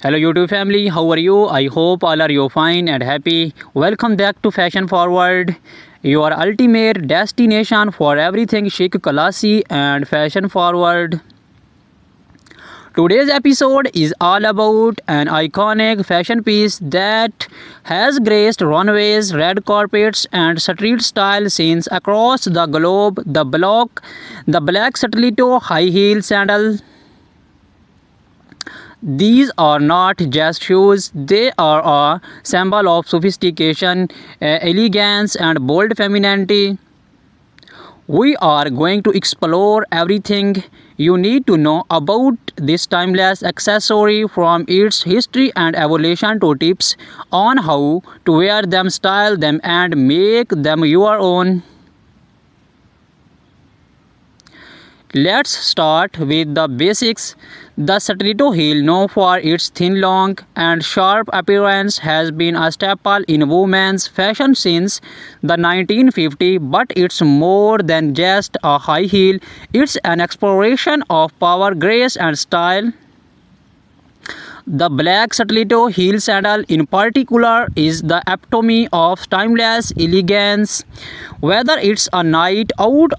Hello YouTube family, how are you? I hope all are you fine and happy. Welcome back to Fashion Forward, your ultimate destination for everything chic, classy and fashion forward. Today's episode is all about an iconic fashion piece that has graced runways, red carpets, and street style scenes across the globe. The black stiletto high heel sandal. These are not just shoes, they are a symbol of sophistication, elegance, and bold femininity. We are going to explore everything you need to know about this timeless accessory, from its history and evolution to tips on how to wear them, style them, and make them your own. Let's start with the basics. The stiletto heel, known for its thin, long, and sharp appearance, has been a staple in women's fashion since the 1950s, but it's more than just a high heel. It's an exploration of power, grace, and style. The black stiletto heel sandal in particular is the epitome of timeless elegance. Whether it's a night out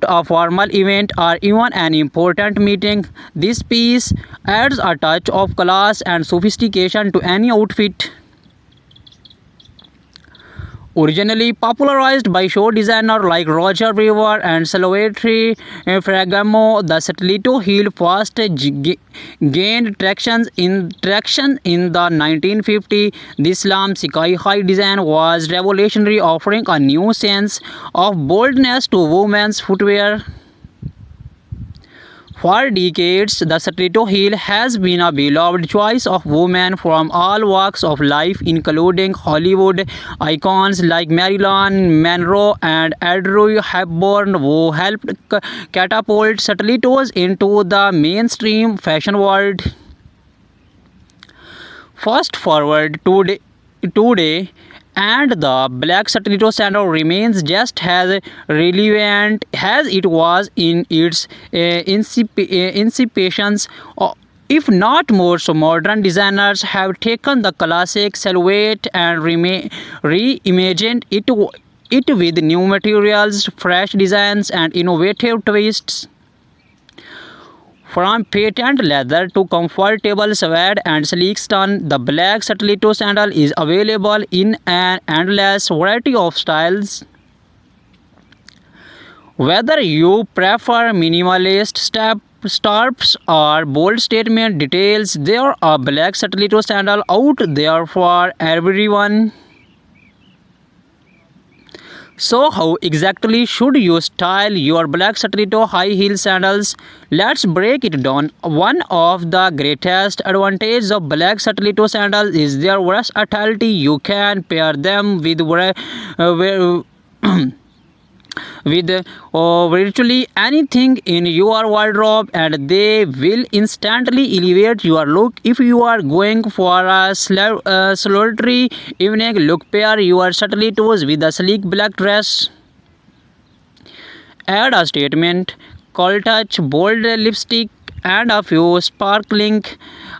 a formal event or even an important meeting, this piece adds a touch of class and sophistication to any outfit. Originally popularized by show designers like Roger Weaver and Salvatore Ferragamo, the stiletto heel first gained traction in the 1950s. This slim, sky-high design was revolutionary, offering a new sense of boldness to women's footwear. For decades, the stiletto heel has been a beloved choice of women from all walks of life, including Hollywood icons like Marilyn Monroe and Audrey Hepburn, who helped catapult stilettos into the mainstream fashion world. Fast forward today, and the black stiletto sandal remains just as relevant as it was in its inceptions. If not more, so modern designers have taken the classic silhouette and reimagined it with new materials, fresh designs, and innovative twists. From patent leather to comfortable suede and sleek stone, the black stiletto sandal is available in an endless variety of styles. Whether you prefer minimalist straps or bold statement details, there are black stiletto sandal out there for everyone. So how exactly should you style your black stiletto high heel sandals? Let's break it down. One of the greatest advantages of black stiletto sandals is their versatility. You can pair them with virtually anything in your wardrobe, and they will instantly elevate your look. If you are going for a solitary evening look, pair your stilettos with a sleek black dress. Add a statement cold touch, bold lipstick, and a few sparkling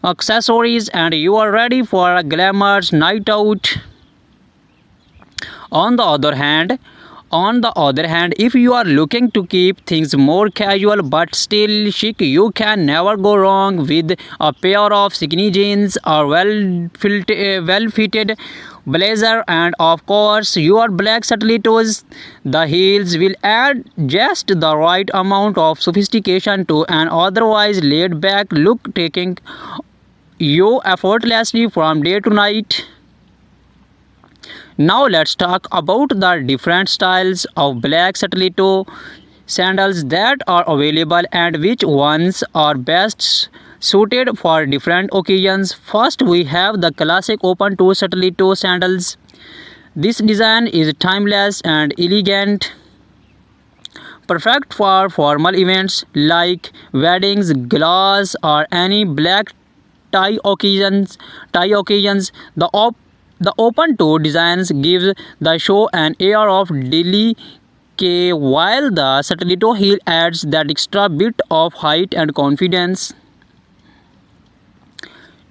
accessories, and you are ready for a glamorous night out. On the other hand, if you are looking to keep things more casual but still chic, you can never go wrong with a pair of skinny jeans or well-fitted blazer, and of course your black stilettos. The heels will add just the right amount of sophistication to an otherwise laid-back look, taking you effortlessly from day to night. Now let's talk about the different styles of black stiletto sandals that are available and which ones are best suited for different occasions. First, we have the classic open toe stiletto sandals. This design is timeless and elegant, perfect for formal events like weddings, galas, or any black tie occasions. The open toe designs gives the show an air of delicate, while the stiletto heel adds that extra bit of height and confidence.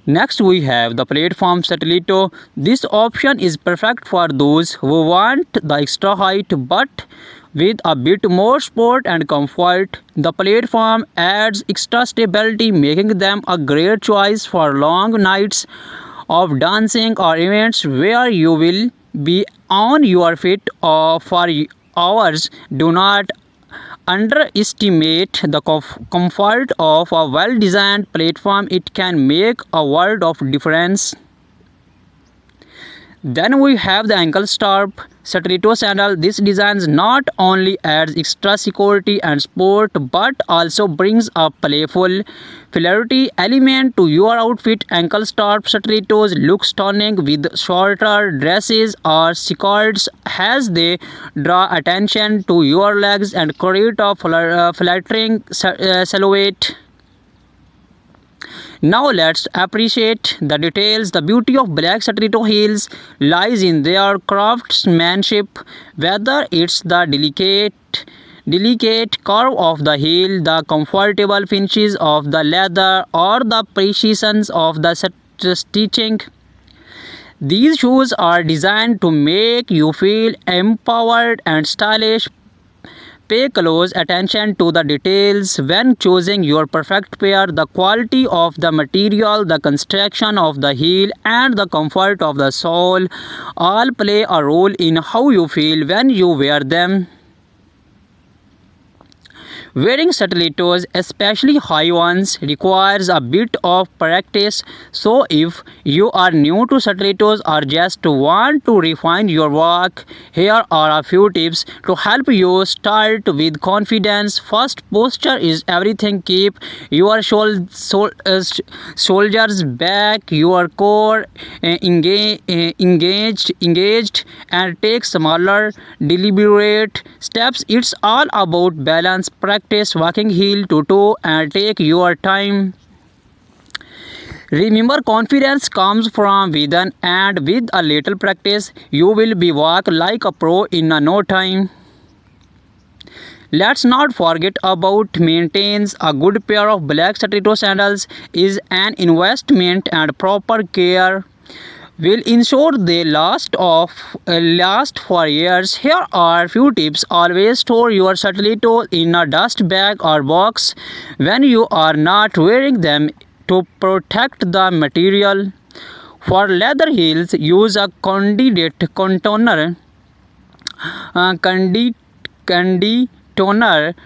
Next we have the platform Satellito. This option is perfect for those who want the extra height but with a bit more support and comfort. The platform adds extra stability, making them a great choice for long nights of dancing or events where you will be on your feet for hours. Do not underestimate the comfort of a well-designed platform. It can make a world of difference. Then we have the ankle strap Satellito sandal. This design not only adds extra security and sport but also brings a playful flairty element to your outfit. Ankle strap Satellitos look stunning with shorter dresses or skirts as they draw attention to your legs and create a flattering silhouette. Now let's appreciate the details. The beauty of black Satellito heels lies in their craftsmanship, whether it's the delicate curve of the heel, the comfortable finishes of the leather, or the precision of the stitching. These shoes are designed to make you feel empowered and stylish. Pay close attention to the details when choosing your perfect pair. The quality of the material, the construction of the heel, and the comfort of the sole all play a role in how you feel when you wear them. Wearing Satellitos, especially high ones, requires a bit of practice. So if you are new to Satellitos or just want to refine your walk, here are a few tips to help you start with confidence. First, posture is everything. Keep your shoulders back, your core engaged, and take smaller, deliberate steps. It's all about balance. Practice walking heel to toe and take your time. Remember, confidence comes from within, and with a little practice, you will be walk like a pro in no time. Let's not forget about maintains. A good pair of black Satellito sandals is an investment, and proper care will ensure they last for years. Here are few tips. Always store your Satellito in a dust bag or box when you are not wearing them to protect the material. For leather heels, use a conditioner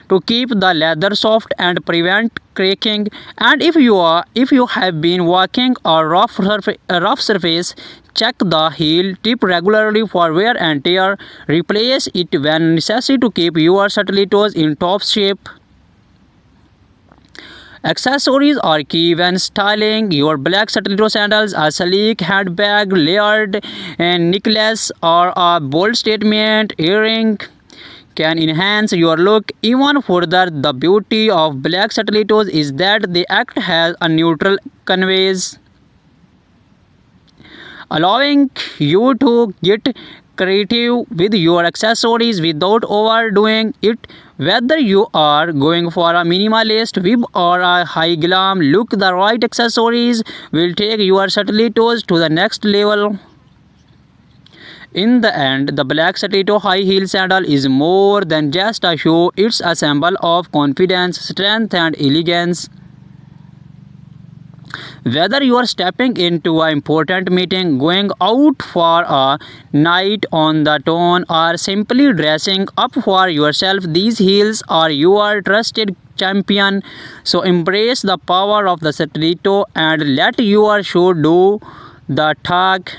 to keep the leather soft and prevent cracking. And if you have been walking a rough surface, check the heel tip regularly for wear and tear. Replace it when necessary to keep your Satellitos in top shape. Accessories are key when styling your black Satellito sandals. A sleek handbag, layered necklace, or a bold statement earring can enhance your look even further. The beauty of black Satellitos is that they act as a neutral canvas, allowing you to get creative with your accessories without overdoing it. Whether you are going for a minimalist vibe or a high glam look, the right accessories will take your Satellitos to the next level. In the end, the black Satellito high heel sandal is more than just a shoe. It's a symbol of confidence, strength, and elegance. Whether you are stepping into an important meeting, going out for a night on the town, or simply dressing up for yourself, these heels are your trusted champion. So embrace the power of the Satellito and let your shoe do the talk.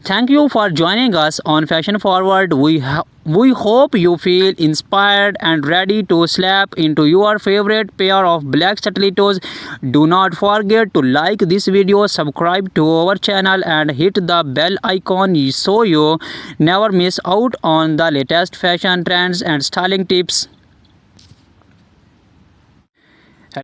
Thank you for joining us on Fashion Forward. We hope you feel inspired and ready to slap into your favorite pair of black Satellitos. Do not forget to like this video, subscribe to our channel, and hit the bell icon so you never miss out on the latest fashion trends and styling tips.